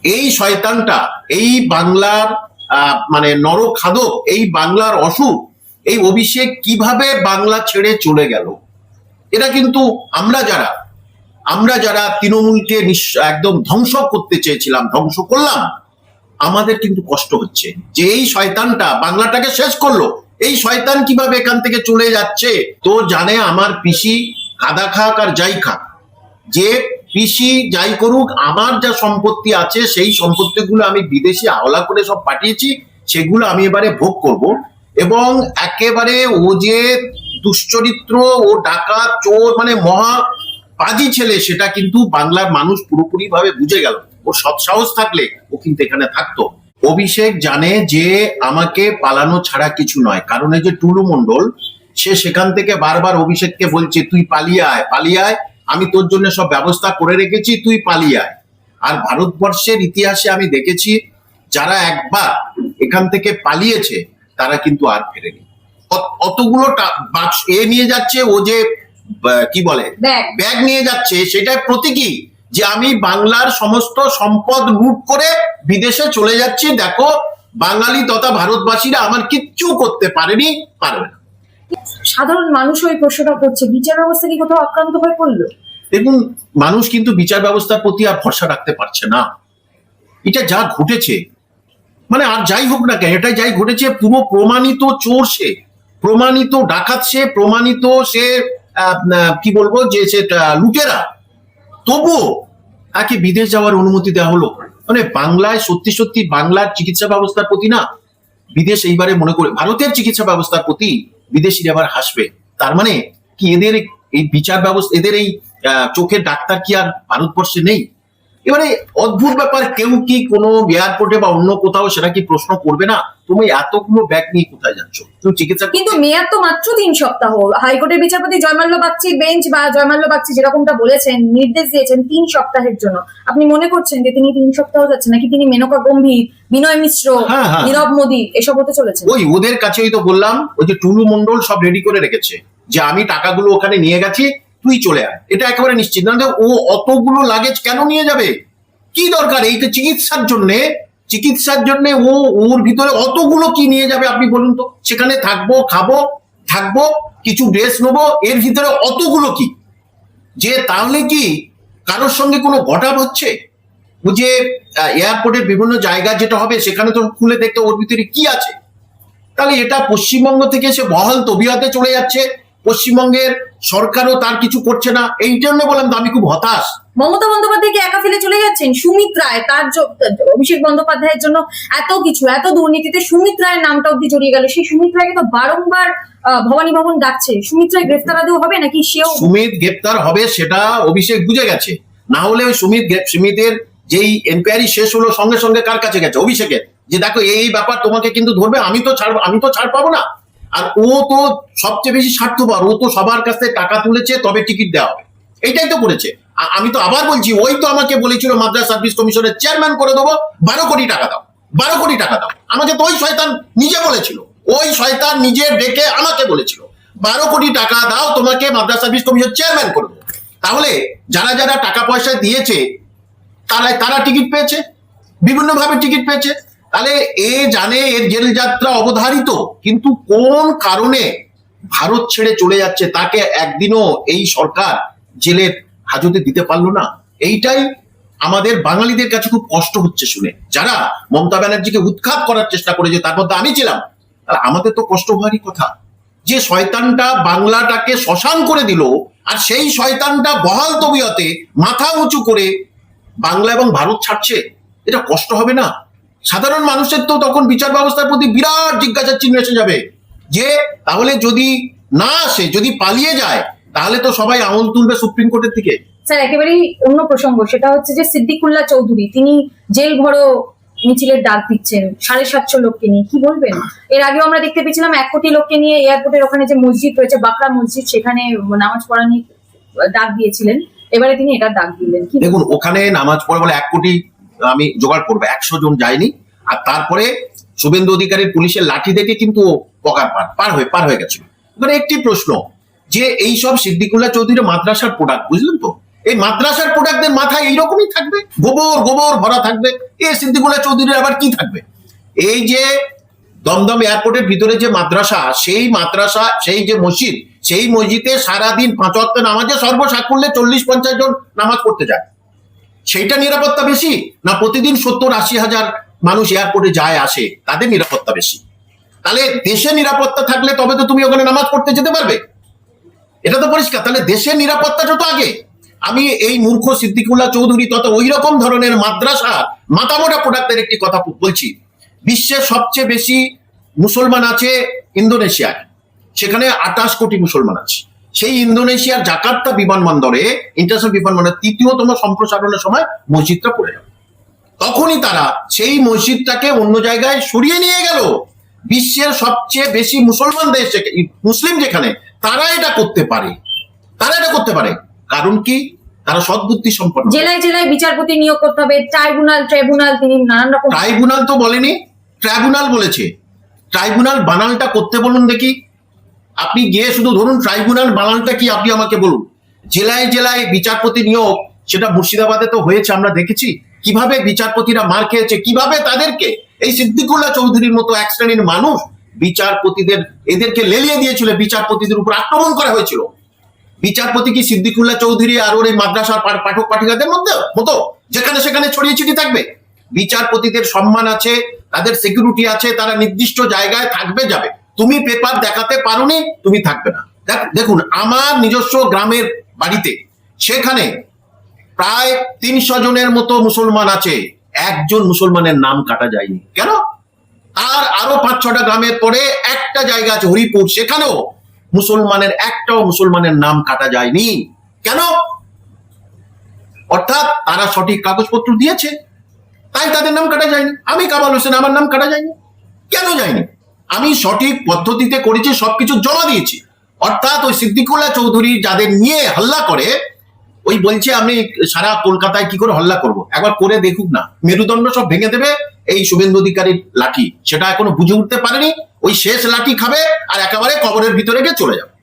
এই শয়তানটা, এই বাংলার মানে নরখাদক, এই বাংলার অসুখ, এই অভিষেক কিভাবে বাংলা ছেড়ে চলে গেল। এটা কিন্তু আমরা যারা তৃণমূলকে একদম ধ্বংস করতে চেয়েছিলাম, ধ্বংস করলাম, আমাদের কিন্তু কষ্ট হচ্ছে যে এই শয়তানটা বাংলাটাকে শেষ করলো। এই শয়তান কিভাবে এখান থেকে চলে যাচ্ছে। তো জানে আমার পিসি কাদা খাক আর যাই খাক, যে পিসি যাই করুক, আমার যা সম্পত্তি আছে সেই সম্পত্তিগুলো আমি বিদেশে হাওলা করে সব পাঠিয়েছি, সেগুলো আমি এবারে ভোগ করব। এবং একেবারে ও যে দুশ্চরিত্র, ও ডাকাত, চোর, মানে মহা পাজি ছেলে, সেটা কিন্তু বাংলার মানুষ পুরোপুরি ভাবে বুঝে গেল। ওর সৎ সাহস থাকলে ও কিন্তু এখানে থাকতো। অভিষেক জানে যে আমাকে পালানো ছাড়া কিছু নয়, কারণ এই যে টুলু মণ্ডল, সে সেখান থেকে বারবার অভিষেককে বলছে তুই পালিয়ে আয়, পালিয়ে আয়, আমি তোর জন্য সব ব্যবস্থা করে রেখেছি, তুই পালিয়ে আয়। আর ভারতবর্ষের ইতিহাসে আমি দেখেছি যারা একবার এখান থেকে পালিয়েছে তারা কিন্তু আর ফেরেনি। অতগুলো বাক্স নিয়ে যাচ্ছে, ও যে কি বলে ব্যাগ নিয়ে যাচ্ছে, সেটাই প্রতীকী যে আমি বাংলার সমস্ত সম্পদ লুট করে বিদেশে চলে যাচ্ছি, দেখো বাঙালি তথা ভারতবাসীরা আমার কিচ্ছু করতে পারেনি, পারবে না। সাধারণ মানুষ ওই প্রশ্নটা করছে, বিচার ব্যবস্থা কি কোথাও আক্রান্ত হয়ে পড়লো? দেখুন, মানুষ কিন্তু বিচার ব্যবস্থার প্রতি আর ভরসা রাখতে পারছে না। এটা যা ঘটেছে, মানে আর যাই হোক না কেন, এটা যাই ঘটেছে, পুরো প্রমাণিত চোর সে, প্রমাণিত ডাকাত সে, প্রমাণিত সে কি বলবো যে সে লুটেরা, তবুও তাকে বিদেশ যাওয়ার অনুমতি দেওয়া হলো। মানে বাংলায় সত্যি সত্যি বাংলার চিকিৎসা ব্যবস্থার প্রতি না বিদেশ এইবারে মনে করে ভারতের চিকিৎসা ব্যবস্থার প্রতি বিদেশিরা এবার হাসবে। তার মানে কি এদের এই বিচার ব্যবস্থা, এদের এই চোখের ডাক্তার কি আর ভারতবর্ষে নেই? এবারে অদ্ভুত ব্যাপার, কেউ কি কোনো এয়ারপোর্টে বা অন্য কোথাও সেটা কি প্রশ্ন করবে না, তুমি এতগুলো ব্যাগ নিয়ে কোথায় যাচ্ছ? তুমি চিকিৎসা, কিন্তু মেয়াদ তো মাত্র 3 সপ্তাহ। হাইকোর্টের বিচারপতি জয়মাল্য বাগচি বেঞ্চ বা জয়মাল্য বাগচি যেরকমটা বলেছেন, নির্দেশ দিয়েছেন 3 সপ্তাহের জন্য। আপনি মনে করছেন যে তিনি 3 সপ্তাহ যাচ্ছেন, নাকি তিনি মেনকা গম্ভীর, বিনয় মিশ্র, নীরব মোদী এসব হতে চলেছেন? ওই ওদের কাছেই তো বললাম, ওই যে টুলু মণ্ডল সব রেডি করে রেখেছে যে আমি টাকাগুলো ওখানে নিয়ে গেছি, তুই চলে আয়। এটা একেবারে নিশ্চিত না। ও অতগুলো লাগেজ কেন নিয়ে যাবে? কি দরকার? এই তো চিকিৎসার জন্য ও ওর ভিতরে অতগুলো কি নিয়ে যাবে আপনি বলুন তো? সেখানে থাকবো, খাবো, থাকবো, কিছু ড্রেস নেবো, এর ভিতরে অতগুলো কি? যে তাহলে কি কারোর সঙ্গে কোনো ঘটাব হচ্ছে? ও যে এয়ারপোর্টের বিভিন্ন জায়গা যেটা হবে সেখানে তো খুলে দেখতে ওর ভিতরে কি আছে। তাহলে এটা পশ্চিমবঙ্গ থেকে সে বহাল তবিয়তে চলে যাচ্ছে, পশ্চিমবঙ্গের সরকারও তার কিছু করছে না। এই জন্য বললাম তো আমি খুব হতাশ। মমতা বন্দ্যোপাধ্যায়কে একা ফেলে চলে যাচ্ছেন। সুমিত রায়, তার অভিষেক বন্দ্যোপাধ্যায়ের জন্য এত কিছু, এত দুর্নীতিতে সুমিত রায়ের নামটা অব্দি জড়িয়ে গেল। সেই সুমিত রায়কে তো বারংবার ভবানী ভবন ডাকছে। সুমিত রায় গ্রেফতার আদৌ হবে নাকি? সেও সুমিত গ্রেফতার হবে সেটা অভিষেক বুঝে গেছে। না হলে ওই সুমিতের যেই এনকোয়ারি শেষ হলো সঙ্গে সঙ্গে কার কাছে গেছে? অভিষেকের, যে দেখো এই ব্যাপার তোমাকে কিন্তু ধরবে, আমি তো ছাড় পাবো না। আর ও তো সবচেয়ে বেশি স্বার্থপর, ও তো সবার কাছ থেকে টাকা তুলেছে তবে টিকিট দেওয়া হবে, এইটাই তো করেছে। আমি তো আবার বলছি, ওই তো আমাকে বলেছিল মাদ্রাস সার্ভিস কমিশনের চেয়ারম্যান করে দেবো, 12 কোটি টাকা দাও, 12 কোটি টাকা দাও। আমাকে তো ওই শয়তান নিজে বলেছিল, ওই শয়তান নিজে ডেকে আমাকে বলেছিল 12 কোটি টাকা দাও, তোমাকে মাদ্রাস সার্ভিস কমিশন চেয়ারম্যান করে দেবো। তাহলে যারা যারা টাকা পয়সা দিয়েছে তারা টিকিট পেয়েছে, বিভিন্নভাবে টিকিট পেয়েছে। তাহলে এ জানে এর জেল যাত্রা অবধারিত, কিন্তু কোন কারণে ভারত ছেড়ে চলে যাচ্ছে তাকে একদিনও এই সরকার জেলের হাজতে দিতে পারলো না। এইটাই আমাদের বাঙালিদের কাছে খুব কষ্ট হচ্ছে শুনে। যারা মমতা ব্যানার্জিকে উৎখাত করার চেষ্টা করেছে, তার মধ্যে আমি ছিলাম, আর আমাদের তো কষ্ট হওয়ারই কথা। যে শয়তানটা বাংলাটাকে শ্মশান করে দিল, আর সেই শয়তানটা বহাল তবিয়তে মাথা উঁচু করে বাংলা এবং ভারত ছাড়ছে, এটা কষ্ট হবে না? সাধারণ মানুষের তো তখন বিচার ব্যবস্থার প্রতি বিরাট জিজ্ঞাসার চিহ্ন এসে যাবে, যে তাহলে যদি না আসে, যদি পালিয়ে যায়, তাহলে তো সবাই আঙুল তুলবে সুপ্রিম কোর্টের দিকে। স্যার, একেবারেই অন্য প্রসঙ্গ, সেটা হচ্ছে যে সিদ্দিকুল্লাহ চৌধুরী, তিনি জেল ভরো মিছিলের ডাক দিচ্ছেন 750 লোককে নিয়ে। কি বলবেন? এর আগেও আমরা দেখতে পেয়েছিলাম 1 কোটি লোককে নিয়ে এয়ারপোর্টের ওখানে যে মসজিদ রয়েছে, বাকরা মসজিদ, সেখানে নামাজ পড়া নিয়ে ডাক দিয়েছিলেন। এবারে তিনি এটা ডাক দিলেন। দেখুন, ওখানে নামাজ পড়ে বলে 1 কোটি আমি জোগাড় করবো, 100 জন যায়নি। আর তারপরে শুভেন্দু অধিকারীর পুলিশের লাঠি দেখে কিন্তু পকার পার হয়ে গেছিল। এবারে একটি প্রশ্ন, যে এইসব সিদ্দিকুল্লাহ চৌধুরী মাদ্রাসার প্রোডাক্ট, বুঝলেন তো, এই মাদ্রাসার প্রোডাক্টদের মাথায় এইরকমই থাকবে, গোবর গোবর ভরা থাকবে। এই সিদ্দিকুল্লাহ চৌধুরীর আবার কি থাকবে? এই যে দমদম এয়ারপোর্টের ভিতরে যে মাদ্রাসা, সেই যে মসজিদ, সেই মসজিদে সারাদিন 5 ওয়াক্ত নামাজে সর্বসাকুল্যে 40-50 জন নামাজ পড়তে যায়। সেইটা নিরাপত্তা বেশি না প্রতিদিন 70-80 হাজার মানুষ এয়ারপোর্টে যায় আসে, তাদের নিরাপত্তা বেশি? তাহলে দেশে নিরাপত্তা থাকলে তবে তো তুমি ওখানে নামাজ পড়তে যেতে পারবে, এটা তো পরিষ্কার। তাহলে দেশের নিরাপত্তাটা তো আগে। আমি এই মূর্খ সিদ্দিকুল্লাহ চৌধুরী তত ওই রকম ধরনের মাদ্রাসা মাথামোটা প্রোডাক্টের একটি কথা বলছি। বিশ্বের সবচেয়ে বেশি মুসলমান আছে ইন্দোনেশিয়ায়, সেখানে 28 কোটি মুসলমান আছে। সেই ইন্দোনেশিয়ার জাকার্তা বিমানবন্দরে, ইন্টারন্যাশনাল বিমানবন্দরে 3য়তম সম্প্রসারণের সময় মসজিদটা পড়ে যাবে। তখনই তারা সেই মসজিদটাকে অন্য জায়গায় সরিয়ে নিয়ে গেল। বিশ্বের সবচেয়ে বেশি মুসলমান দেশ, মুসলিম যেখানে, তারা এটা করতে পারে। কারণ কি? তারা সদ্বুদ্ধি সম্পন্ন। জেলায় জেলায় বিচারপতি নিয়োগ করতে হবে, ট্রাইব্যুনাল, তিনি নানান রকম। ট্রাইব্যুনাল তো বলেনি, ট্রাইব্যুনাল বলেছে। ট্রাইব্যুনাল বানানটা করতে বলুন দেখি। আপনি গিয়ে শুধু ধরুন ট্রাইব্যুনাল বানানটা কি আপনি আমাকে বলুন। জেলায় জেলায় বিচারপতি নিয়োগ, সেটা মুর্শিদাবাদে তো হয়েছে, আমরা দেখেছি কিভাবে বিচারপতিরা মার খেয়েছে, কিভাবে তাদেরকে এই সিদ্দিকুল্লাহ চৌধুরীর মতো এক শ্রেণীর মানুষ এদেরকে লেলিয়ে দিয়েছিল, বিচারপতিদের উপর আক্রমণ করা হয়েছিল। বিচারপতি কি সিদ্দিকুল্লাহ চৌধুরী আর ওর এই মাদ্রাসার পাঠক পাঠিকাদের মতো যেখানে সেখানে ছড়িয়ে ছিটিয়ে থাকবে? বিচারপতিদের সম্মান আছে, তাদের সিকিউরিটি আছে, তারা নির্দিষ্ট জায়গায় থাকবে যাবে। তুমি পেপার দেখাতে পারোনি, তুমি থাকবে না। দেখুন, আমার নিজস্ব গ্রামের বাড়িতে, সেখানে প্রায় 300 জনের মতো মুসলমান আছে, একজন মুসলমানের নাম কাটা যায়নি। কেন? আর আরো 5-6টা গ্রামের পরে একটা জায়গা আছে হরিপুর, সেখানেও একটাও মুসলমানের নাম কাটা যায়নি। কেন? অর্থাৎ তারা সঠিক কাগজপত্র দিয়েছে, তাই তাদের নাম কাটা যায়নি। আমি কামাল হোসেন, আমার নাম কাটা যায়নি। কেন যায়নি? আমি সঠিক পদ্ধতিতে করেছি, সবকিছু জমা দিয়েছি। অর্থাৎ ওই সিদ্দিকুল্লাহ চৌধুরী যাদের নিয়ে হাল্লা করে, ওই বলছে আমি সারা কলকাতায় কি করে হল্লা করব, একবার করে দেখুক না, মেরুদণ্ড সব ভেঙে দেবে এই শুভেন্দু অধিকারীর লাঠি। সেটা এখনো বুঝে উঠতে পারেনি, ওই শেষ লাঠি খাবে আর একেবারে কবরের ভিতরে গিয়ে চলে যাবে।